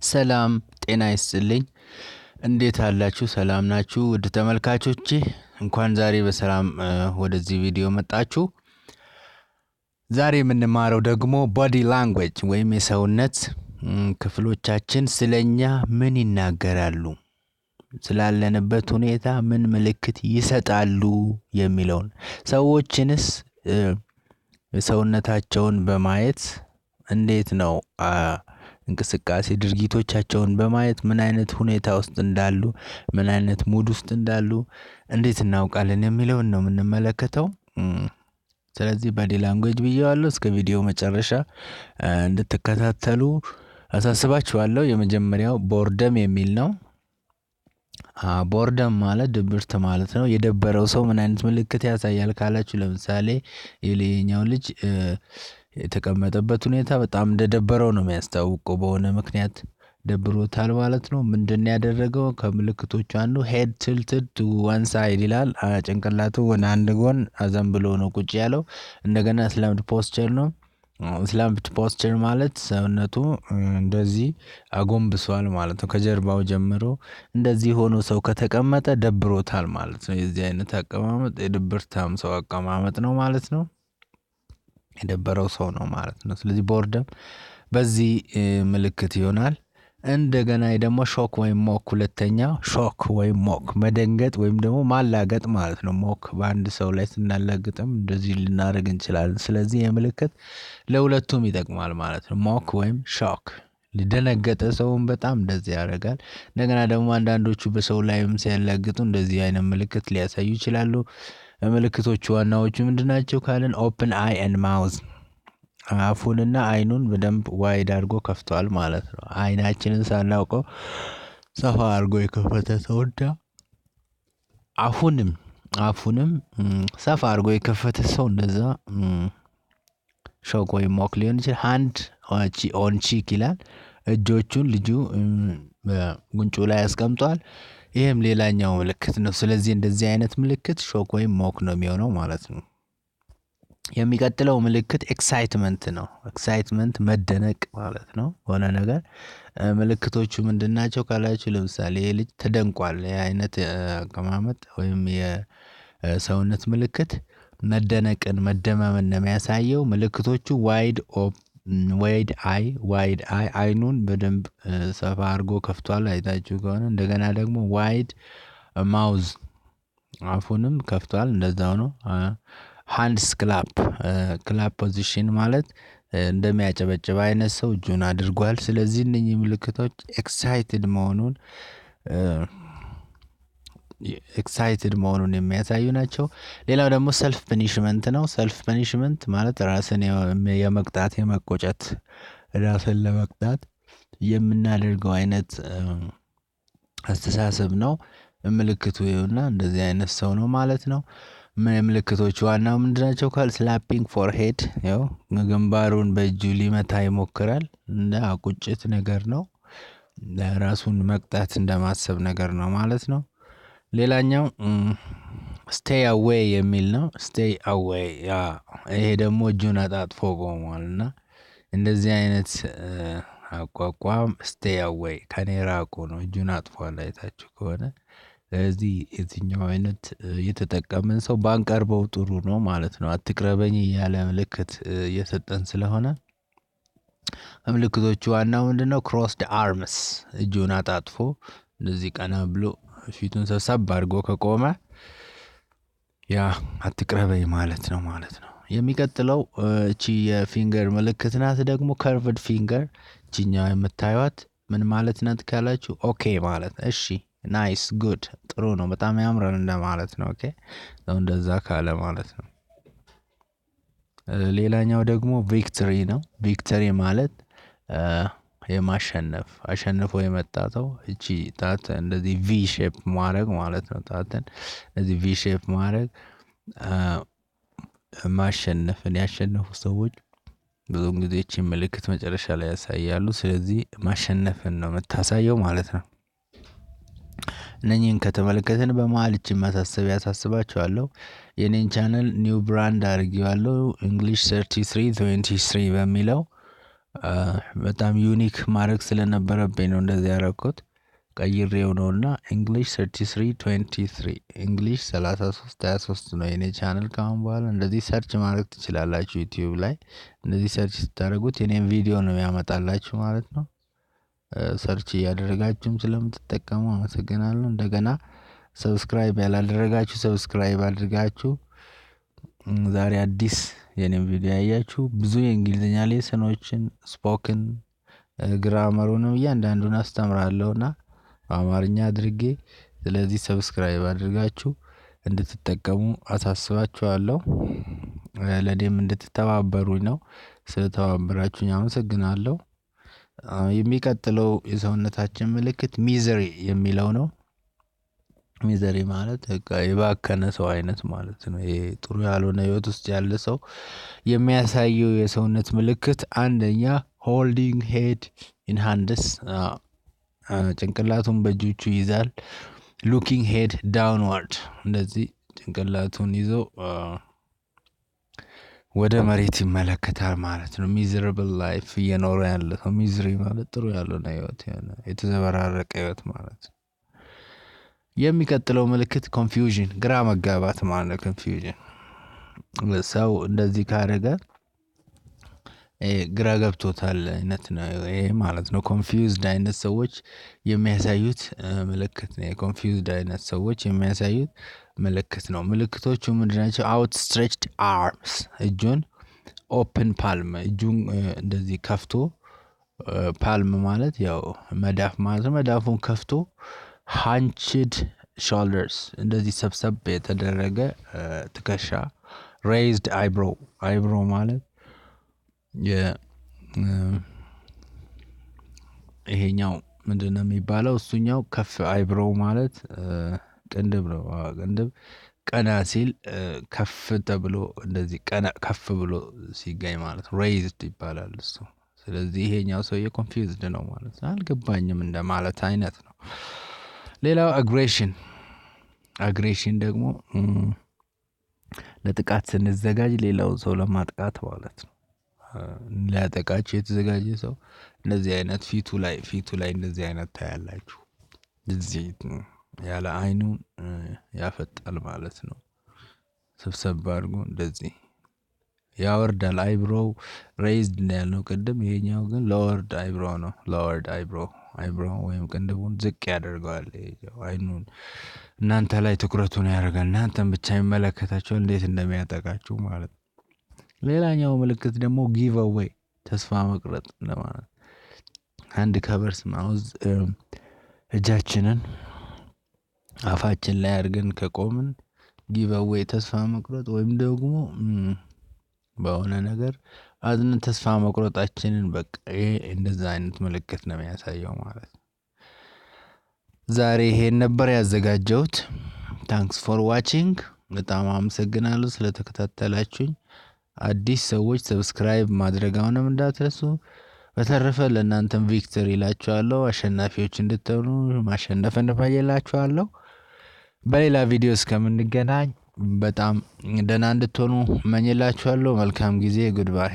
ሰላም ጤና ይስጥልኝ እንዴት አላችሁ ሰላም ናችሁ ውድ ተመልካቾቼ እንኳን ዛሬ በሰላም ወደዚህ ቪዲዮ መጣችሁ ዛሬ የምንማረው ደግሞ ቦዲ ላንጉዌጅ ወይም የሰውነት ክፍሎቻችን ስለኛ ምን ይናገራሉ ስላለንበት ሁኔታ ምን ምልክት ይሰጣሉ የሚለውን ሰዎችንስ ሰውነታቸውን በማየት እንዴት ነው እንቅስቃሴ ድርጊቶቻቸውን በማየት ምን አይነት ሁኔታ ውስጥ እንዳሉ ምን አይነት ሙድ ውስጥ እንዳሉ እንዴት እናውቃለን የሚለውን ነው የምንመለከተው ስለዚህ ቦዲ ላንጉዌጅ ብዬዋለሁ እስከ ቪዲዮ መጨረሻ እንድትከታተሉ አሳስባችኋለሁ የመጀመሪያው ቦርደም የሚል ነው ቦርደም ማለት ድብርት ማለት ነው የደበረው ሰው ምን አይነት ምልክት ያሳያል ካላችሁ ለምሳሌ የሌላኛው ልጅ የተቀመጠበት ሁኔታ በጣም እንደደበረው ነው የሚያስታውቀው በሆነ ምክንያት ደብሮታል ማለት ነው ምንድነው ያደረገው ከምልክቶቹ አንዱ ሄድ ቲልትድ ቱ ዋን ሳይድ ይላል ጭንቅላቱ ወደ አንድ ጎን አዘን ብሎ ነው ቁጭ ያለው እንደገና ስላምድ ፖስቸር ነው ስላምድ ፖስቸር ማለት ሰውነቱ እንደዚህ አጎንብሷል ማለት ነው ከጀርባው ጀምሮ እንደዚህ ሆኖ ሰው ከተቀመጠ ደብሮታል ማለት ነው የዚህ አይነት አቀማመጥ የድብርታም ሰው አቀማመጥ ነው ማለት ነው የደበረው ሰው ነው ማለት ነው ስለዚህ ቦርደም በዚህ ምልክት ይሆናል እንደገና ደግሞ ሾክ ወይም ሞክ ሁለተኛው ሾክ ወይም ሞክ መደንገጥ ወይም ደግሞ ማላገጥ ማለት ነው ሞክ በአንድ ሰው ላይ ስናላግጥም እንደዚህ ልናደርግ እንችላለን ስለዚህ የምልክት ለሁለቱም ይጠቅማል ማለት ነው ሞክ ወይም ሾክ ሊደነገጠ ሰውን በጣም እንደዚህ ያደርጋል እንደገና ደግሞ አንዳንዶቹ በሰው ላይም ሲያላግጡ እንደዚህ አይነት ምልክት ሊያሳዩ ይችላሉ ምልክቶቹ ዋናዎቹ ምንድናቸው ካለን ኦፕን አይ ኤንድ ማውዝ አፉንና አይኑን በደንብ ዋይድ አድርጎ ከፍቷል ማለት ነው አይናችንን ሳናውቀው ሰፋ አድርጎ የከፈተ ሰውዳ አፉንም ሰፋ አድርጎ የከፈተ ሰው እንደዛ ሾክ ወይ ሞክ ሊሆን ይችላል ሃንድ ኦን ቺክ ይላል እጆቹን ልጁ ጉንጩ ላይ ያስቀምጧል ይሄም ሌላኛው ምልክት ነው ስለዚህ እንደዚህ አይነት ምልክት ሾክ ወይ ሞክ ነው የሚሆነው ማለት ነው የሚቀጥለው ምልክት ኤክሳይትመንት ነው ኤክሳይትመንት መደነቅ ማለት ነው ሆነ ነገር ምልክቶቹ ምንድናቸው ካላችሁ ለምሳሌ ልጅ ተደንቋል የአይነት አቀማመጥ ወይም የሰውነት ምልክት መደነቅን መደማመን ነው የሚያሳየው ምልክቶቹ ዋይድ አይ አይኑን በደንብ ሰፋ አድርጎ ከፍቷል አይታችሁ ከሆነ እንደገና ደግሞ ዋይድ ማውዝ አፉንም ከፍቷል እንደዛው ነው ሃንድስ ክላፕ ፖዚሽን ማለት እንደሚያጨበጭብ አይነት ሰው እጁን አድርጓል ስለዚህ እነኚህ ምልክቶች ኤክሳይትድ መሆኑን የሚያሳዩ ናቸው ሌላው ደግሞ ሰልፍ ፐኒሽመንት ነው ሰልፍ ፐኒሽመንት ማለት ራስን የመቅጣት የመቆጨት ራስን ለመቅጣት የምናደርገው አይነት አስተሳሰብ ነው ምልክቱ ይሁንና እንደዚህ አይነት ሰው ነው ማለት ነው ምልክቶቹ ዋናው ምንድናቸው ካል ስላፒንግ ፎርሄድ ያው ግንባሩን በእጁ ሊመታ ይሞክራል እንደ ቁጭት ነገር ነው ራሱን መቅጣት እንደማሰብ ነገር ነው ማለት ነው ሌላኛው ስቴይ አዌይ የሚል ነው ስቴይ አዌይ ይሄ ደግሞ እጁን አጣጥፎ ቆሟልና እንደዚህ አይነት አቋቋም ስቴይ አዌይ ከኔ ራቁ ነው እጁን አጥፏል አይታችሁ ከሆነ ስለዚህ የትኛው አይነት የተጠቀመን ሰው ባንቀርበው ጥሩ ነው ማለት ነው አትቅረበኝ ያለ ምልክት እየሰጠን ስለሆነ ምልክቶቹ ዋናው ምንድነው ክሮስድ አርምስ እጁን አጣጥፎ እንደዚህ ቀና ብሎ ፊቱን ሰብሰብ አድርጎ ከቆመ ያ አትቅረበኝ ማለት ነው የሚቀጥለው እቺ የፊንገር ምልክት ናት ደግሞ ከርቭድ ፊንገር እቺኛው የምታዩት ምን ማለት ናት ካላችሁ ኦኬ ማለት እሺ ናይስ ጉድ ጥሩ ነው በጣም ያምራል እንደማለት ነው ኦኬ እንደዛ ካለ ማለት ነው ሌላኛው ደግሞ ቪክቶሪ ነው ቪክቶሪ ማለት የማሸነፍ አሸንፎ የመጣው እቺ ጣት እንደዚህ ቪ ሼፕ ማድረግ ማለት ነው ጣትን እንደዚህ ቪ ሼፕ ማድረግ ማሸነፍን ያሸነፉ ሰዎች ብዙም ጊዜ እቺ ምልክት መጨረሻ ላይ ያሳያሉ ስለዚህ ማሸነፍን ነው የምታሳየው ማለት ነው እነኚህን ከተመለከትን በመሃል እቺ ማሳሰቢያ ያሳስባችኋለሁ የኔን ቻናል ኒው ብራንድ አድርጌዋለሁ እንግሊሽ 3323 በሚለው በጣም ዩኒክ ማድረግ ስለነበረብኝ ነው እንደዚህ ያደረኩት። ቀይሬው ነውና እንግሊሽ 3323 እንግሊሽ 3323 ነው የኔ ቻናል። ካሁን በኋላ እንደዚህ ሰርች ማድረግ ትችላላችሁ ዩቲዩብ ላይ። እንደዚህ ሰርች ስታደርጉት የኔን ቪዲዮ ነው ያመጣላችሁ ማለት ነው። ሰርች እያደረጋችሁም ስለምትጠቀሙ አመሰግናለሁ። እንደገና ሰብስክራይብ ያላደረጋችሁ ሰብስክራይብ አድርጋችሁ ዛሬ አዲስ የኔን ቪዲዮ ያያችሁ ብዙ የእንግሊዝኛ ሌሰኖችን ስፖክን ግራመሩንም እያንዳንዱን አስተምራለሁና በአማርኛ አድርጌ። ስለዚህ ሰብስክራይብ አድርጋችሁ እንድትጠቀሙ አሳስባችኋለሁ። ለኔም እንድትተባበሩኝ ነው። ስለተባበራችሁኝ አመሰግናለሁ። የሚቀጥለው የሰውነታችን ምልክት ሚዘሪ የሚለው ነው። ሚዘሪ ማለት የባከነ ሰው አይነት ማለት ነው። ይሄ ጥሩ ያልሆነ ህይወት ውስጥ ያለ ሰው የሚያሳየው የሰውነት ምልክት አንደኛ ሆልዲንግ ሄድ ኢን ሃንድስ፣ ጭንቅላቱን በእጆቹ ይዛል። ሉኪንግ ሄድ ዳውንዋርድ፣ እንደዚህ ጭንቅላቱን ይዞ ወደ መሬት ይመለከታል ማለት ነው። ሚዘራብል ላይፍ እየኖረ ያለ ሰው። ሚዝሪ ማለት ጥሩ ያልሆነ ህይወት፣ የተዘበራረቀ ህይወት ማለት ነው። የሚቀጥለው ምልክት ኮንፊውዥን፣ ግራ መጋባት ማለት ነው። ኮንፊውዥን ሰው እንደዚህ ካደረገ ግራ ገብቶታል አይነት ነው ይሄ ማለት ነው። ኮንፊውዝድ አይነት ሰዎች የሚያሳዩት ምልክት ነው። ኮንፊውዝድ አይነት ሰዎች የሚያሳዩት ምልክት ነው። ምልክቶቹ ምንድናቸው? አውት ስትሬችድ አርምስ፣ እጁን ኦፕን ፓልም፣ እጁን እንደዚህ ከፍቶ፣ ፓልም ማለት ያው መዳፍ ማለት ነው። መዳፉን ከፍቶ ሃንችድ ሾልደርስ፣ እንደዚህ ሰብሰብ የተደረገ ትከሻ። ሬይዝድ አይብሮ፣ አይብሮ ማለት ይሄኛው ምንድነው የሚባለው? እሱኛው ከፍ አይብሮ ማለት ቅንድብ ነው። ቅንድብ ቀና ሲል ከፍ ተብሎ እንደዚህ ቀና ከፍ ብሎ ሲገኝ ማለት ሬይዝድ ይባላል እሱ። ስለዚህ ይሄኛው ሰውዬ ኮንፊውዝድ ነው ማለት ነው። አልገባኝም እንደማለት አይነት ነው። ሌላው አግሬሽን፣ አግሬሽን ደግሞ ለጥቃት ስንዘጋጅ ሌላውን ሰው ለማጥቃት ማለት ነው። ሊያጠቃችሁ የተዘጋጀ ሰው እንደዚህ አይነት ፊቱ ላይ እንደዚህ አይነት ታያላችሁ። እዚህ ያለ አይኑን ያፈጣል ማለት ነው። ሰብሰብ አድርጎ እንደዚህ ያወርዳል። አይብሮው ሬይዝድ ነው ያልነው ቅድም። ይሄኛው ግን ሎወርድ አይብሮ ነው። ሎወርድ አይብሮ፣ አይብሮ ወይም ቅንድቡን ዝቅ ያደርገዋል። አይኑን እናንተ ላይ ትኩረቱን ያደርጋል። እናንተን ብቻ ይመለከታችኋል እንዴት እንደሚያጠቃችሁ ማለት ነው። ሌላኛው ምልክት ደግሞ ጊቭ አዌይ፣ ተስፋ መቁረጥ እንደማለት። አንድ ከቨርስ ማውዝ እጃችንን አፋችን ላይ አድርገን ከቆምን ጊቭ አዌይ ተስፋ መቁረጥ፣ ወይም ደግሞ በሆነ ነገር አዝነን ተስፋ መቁረጣችንን በቃ ይሄ እንደዛ አይነት ምልክት ነው የሚያሳየው ማለት ነው። ዛሬ ይሄን ነበር ያዘጋጀሁት። ታንክስ ፎር ዋቺንግ። በጣም አመሰግናለሁ ስለተከታተላችሁኝ። አዲስ ሰዎች ሰብስክራይብ ማድረጋውንም እንዳትረሱ። በተረፈ ለእናንተም ቪክተሪ ይላችኋለሁ። አሸናፊዎች እንድትሆኑ ማሸነፍ እንፋየላችኋለሁ። በሌላ ቪዲዮ እስከምንገናኝ በጣም ደህና እንድትሆኑ እመኝላችኋለሁ። መልካም ጊዜ። ጉድባይ